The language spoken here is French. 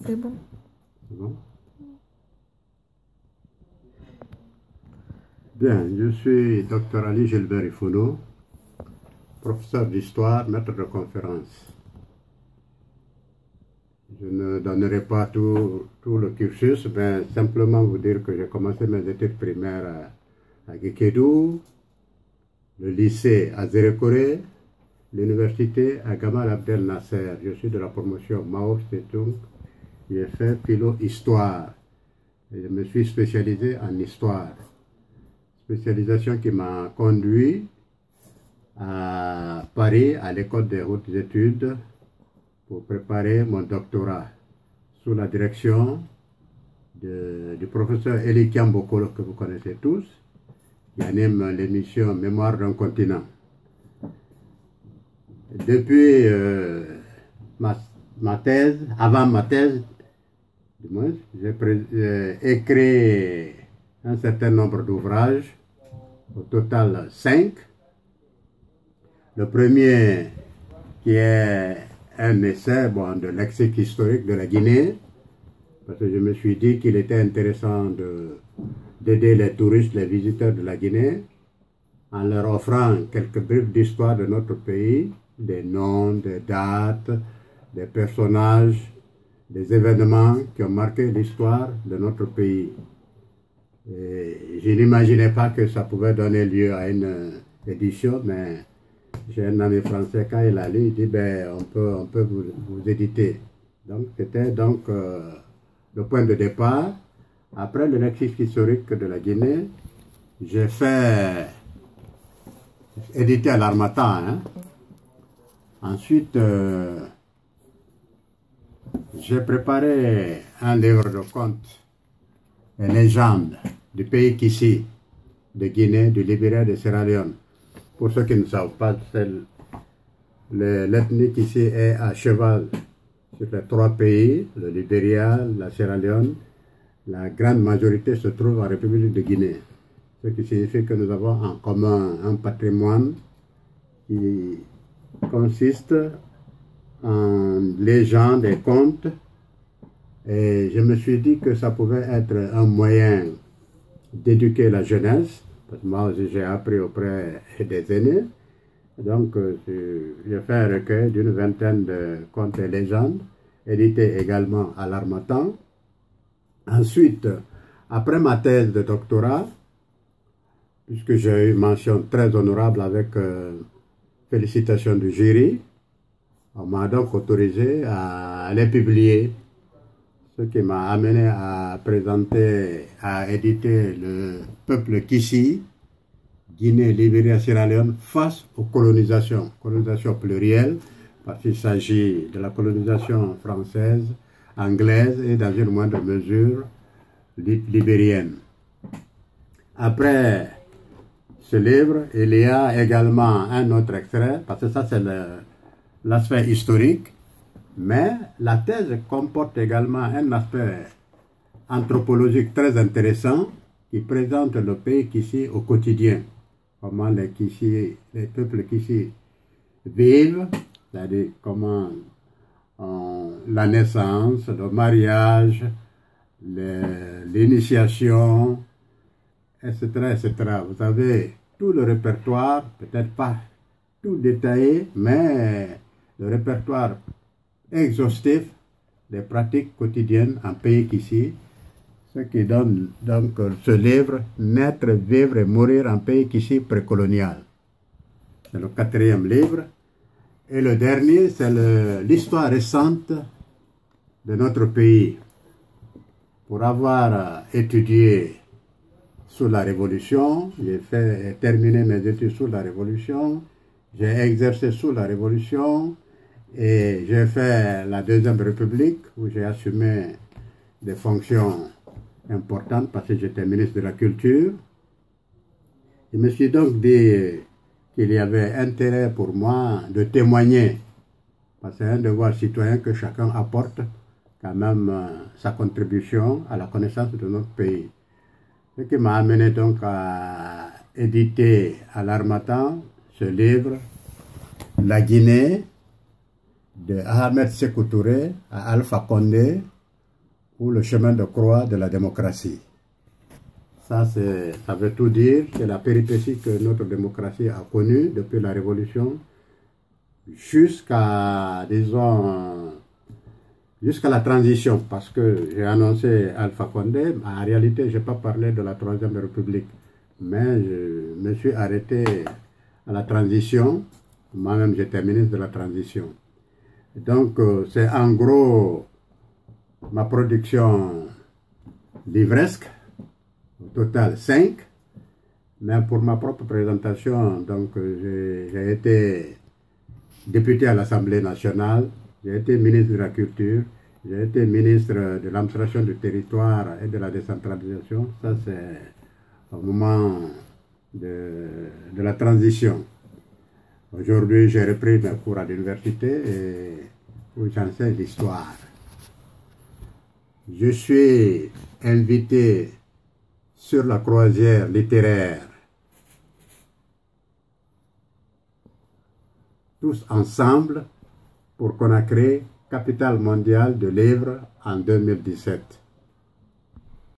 C'est bon. Bon. Bien, je suis Dr Ali Gilbert Ifouno, professeur d'histoire, maître de conférence. Je ne donnerai pas tout le cursus, mais simplement vous dire que j'ai commencé mes études primaires à Guékédou, le lycée à Zérékoré, l'université à Gamal Abdel Nasser. Je suis de la promotion Mao Tse-tung. J'ai fait philo-histoire. Et je me suis spécialisé en histoire. Spécialisation qui m'a conduit à Paris, à l'école des hautes études, pour préparer mon doctorat sous la direction du professeur Eli Kiambokolo, que vous connaissez tous, qui anime l'émission Mémoire d'un continent. Depuis ma thèse, avant ma thèse, du moins, j'ai écrit un certain nombre d'ouvrages, au total 5. Le premier qui est un essai de lexique historique de la Guinée, parce que je me suis dit qu'il était intéressant d'aider les touristes, les visiteurs de la Guinée, en leur offrant quelques bribes d'histoire de notre pays, des noms, des dates, des personnages, des événements qui ont marqué l'histoire de notre pays. Et je n'imaginais pas que ça pouvait donner lieu à une édition, mais j'ai un ami français, quand il a lu, il dit ben, on peut vous éditer. Donc c'était le point de départ. Après le lexique historique de la Guinée, j'ai fait éditer à l'Harmattan. Hein. Ensuite, j'ai préparé un livre de contes et légendes du pays Kissi, de Guinée, du Libéria, de Sierra Leone. Pour ceux qui ne savent pas, l'ethnie Kissi est à cheval sur les 3 pays, le Libéria, la Sierra Leone. La grande majorité se trouve en République de Guinée. Ce qui signifie que nous avons en commun un patrimoine qui consiste en légendes et contes. Et je me suis dit que ça pouvait être un moyen d'éduquer la jeunesse, parce que moi aussi j'ai appris auprès des aînés. Donc j'ai fait un recueil d'une 20aine de contes et légendes, édité également à l'Harmattan. Ensuite, après ma thèse de doctorat, puisque j'ai eu mention très honorable avec félicitations du jury, on m'a donc autorisé à les publier, ce qui m'a amené à présenter, à éditer le peuple Kissi, Guinée, Libéria, Sierra Leone, face aux colonisations plurielles, parce qu'il s'agit de la colonisation française, anglaise et dans une moindre mesure libérienne. Après ce livre, il y a également un autre extrait, parce que ça c'est l'aspect historique, mais la thèse comporte également un aspect anthropologique très intéressant qui présente le pays Kissi au quotidien. Comment les peuples Kissi vivent, c'est-à-dire comment la naissance, le mariage, l'initiation, etc., etc. Vous avez tout le répertoire, peut-être pas tout détaillé, mais le répertoire exhaustif des pratiques quotidiennes en pays Kissi, ce qui donne donc ce livre Naître, vivre et mourir en pays Kissi précolonial. C'est le 4e livre. Et le dernier, c'est l'histoire récente de notre pays. Pour avoir étudié sous la Révolution, j'ai terminé mes études sous la Révolution, j'ai exercé sous la Révolution, et j'ai fait la 2e République où j'ai assumé des fonctions importantes parce que j'étais ministre de la Culture. Je me suis donc dit qu'il y avait intérêt pour moi de témoigner, parce que c'est un devoir citoyen que chacun apporte quand même sa contribution à la connaissance de notre pays. Ce qui m'a amené donc à éditer à l'Harmattan ce livre, La Guinée, de Ahmed Sékou Touré à Alpha Condé, ou le chemin de croix de la démocratie. Ça veut tout dire, c'est la péripétie que notre démocratie a connue depuis la Révolution jusqu'à, disons, jusqu'à la transition, parce que j'ai annoncé Alpha Condé, en réalité, je n'ai pas parlé de la Troisième République, mais je me suis arrêté à la transition. Moi-même, j'étais ministre de la transition. Donc, c'est en gros ma production livresque, au total 5. Mais pour ma propre présentation, donc j'ai été député à l'Assemblée nationale, j'ai été ministre de la Culture, j'ai été ministre de l'administration du territoire et de la décentralisation. Ça, c'est au moment de la transition. Aujourd'hui, j'ai repris mes cours à l'université où j'enseigne l'histoire. Je suis invité sur la croisière littéraire Tous ensemble pour Conakry, capitale mondiale de livres en 2017.